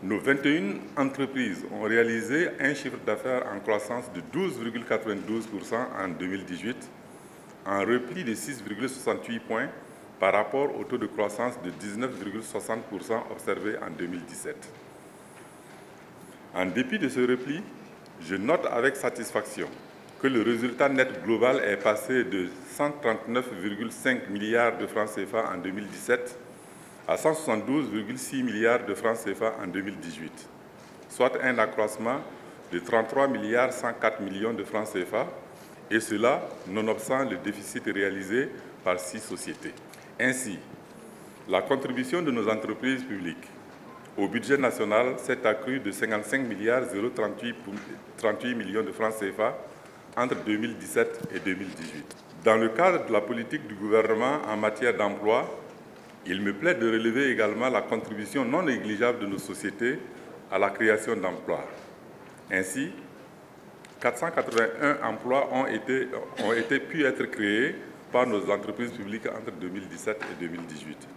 Nos 21 entreprises ont réalisé un chiffre d'affaires en croissance de 12,92% en 2018, en repli de 6,68 points par rapport au taux de croissance de 19,60% observé en 2017. En dépit de ce repli, je note avec satisfaction que le résultat net global est passé de 139,5 milliards de francs CFA en 2017 à 172,6 milliards de francs CFA en 2018, soit un accroissement de 33 milliards 104 millions de francs CFA, et cela nonobstant le déficit réalisé par 6 sociétés. Ainsi, la contribution de nos entreprises publiques au budget national s'est accrue de 55 milliards 038 millions de francs CFA entre 2017 et 2018. Dans le cadre de la politique du gouvernement en matière d'emploi, il me plaît de relever également la contribution non négligeable de nos sociétés à la création d'emplois. Ainsi, 481 emplois ont pu être créés par nos entreprises publiques entre 2017 et 2018.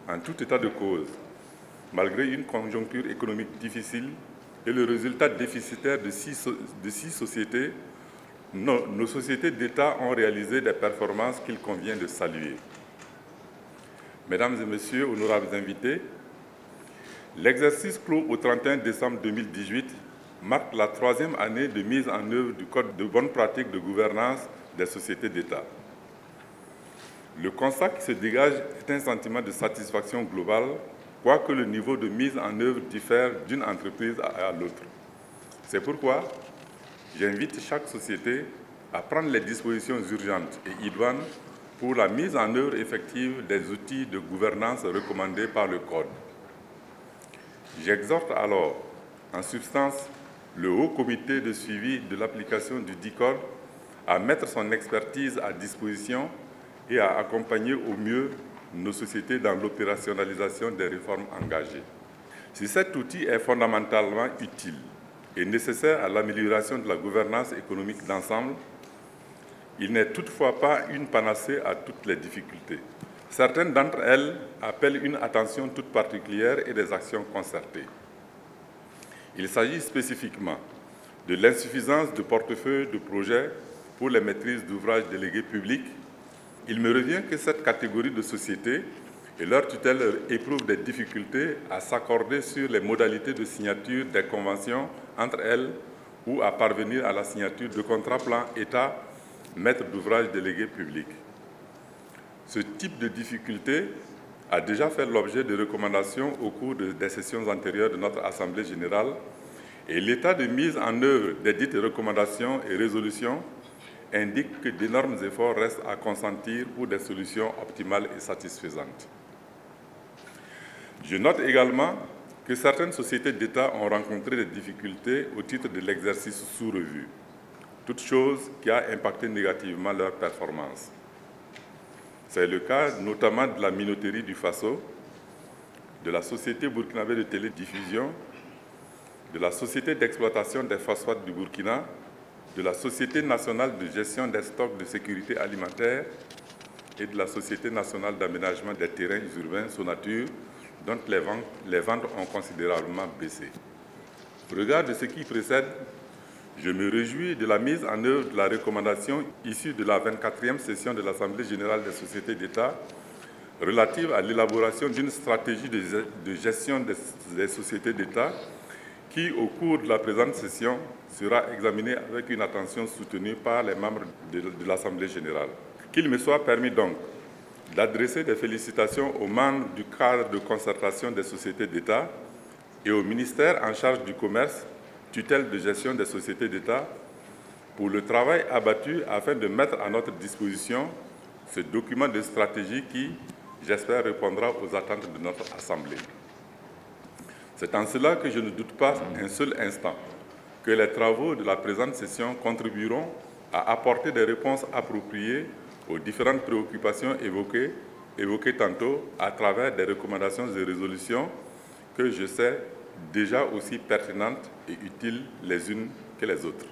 En tout état de cause, malgré une conjoncture économique difficile et le résultat déficitaire de 6 sociétés, nos sociétés d'État ont réalisé des performances qu'il convient de saluer. Mesdames et Messieurs, honorables invités, l'exercice clos au 31 décembre 2018 marque la 3e année de mise en œuvre du Code de bonnes pratiques de gouvernance des sociétés d'État. Le constat qui se dégage est un sentiment de satisfaction globale, quoique le niveau de mise en œuvre diffère d'une entreprise à l'autre. C'est pourquoi j'invite chaque société à prendre les dispositions urgentes et idoines pour la mise en œuvre effective des outils de gouvernance recommandés par le Code. J'exhorte alors, en substance, le Haut Comité de suivi de l'application du dit Code à mettre son expertise à disposition et à accompagner au mieux nos sociétés dans l'opérationnalisation des réformes engagées. Si cet outil est fondamentalement utile et nécessaire à l'amélioration de la gouvernance économique d'ensemble, il n'est toutefois pas une panacée à toutes les difficultés. Certaines d'entre elles appellent une attention toute particulière et des actions concertées. Il s'agit spécifiquement de l'insuffisance de portefeuille de projets pour les maîtrises d'ouvrages délégués publics. Il me revient que cette catégorie de sociétés et leur tutelle éprouvent des difficultés à s'accorder sur les modalités de signature des conventions entre elles ou à parvenir à la signature de contrats plan État maître d'ouvrage délégué public. Ce type de difficulté a déjà fait l'objet de recommandations au cours des sessions antérieures de notre Assemblée générale et l'état de mise en œuvre des dites recommandations et résolutions indique que d'énormes efforts restent à consentir pour des solutions optimales et satisfaisantes. Je note également que certaines sociétés d'État ont rencontré des difficultés au titre de l'exercice sous revue, toute chose qui a impacté négativement leur performance. C'est le cas notamment de la minoterie du Faso, de la Société burkinabé de télédiffusion, de la Société d'exploitation des phosphates du Burkina, de la Société nationale de gestion des stocks de sécurité alimentaire et de la Société nationale d'aménagement des terrains urbains, Sonatur, dont les ventes ont considérablement baissé. Au regard de ce qui précède, je me réjouis de la mise en œuvre de la recommandation issue de la 24e session de l'Assemblée générale des sociétés d'État relative à l'élaboration d'une stratégie de gestion des sociétés d'État qui, au cours de la présente session, sera examinée avec une attention soutenue par les membres de l'Assemblée générale. Qu'il me soit permis donc d'adresser des félicitations aux membres du cadre de concertation des sociétés d'État et au ministère en charge du commerce, tutelle de gestion des sociétés d'État, pour le travail abattu afin de mettre à notre disposition ce document de stratégie qui, j'espère, répondra aux attentes de notre Assemblée. C'est en cela que je ne doute pas un seul instant que les travaux de la présente session contribueront à apporter des réponses appropriées aux différentes préoccupations évoquées tantôt à travers des recommandations et résolutions que je sais déjà aussi pertinentes et utiles les unes que les autres.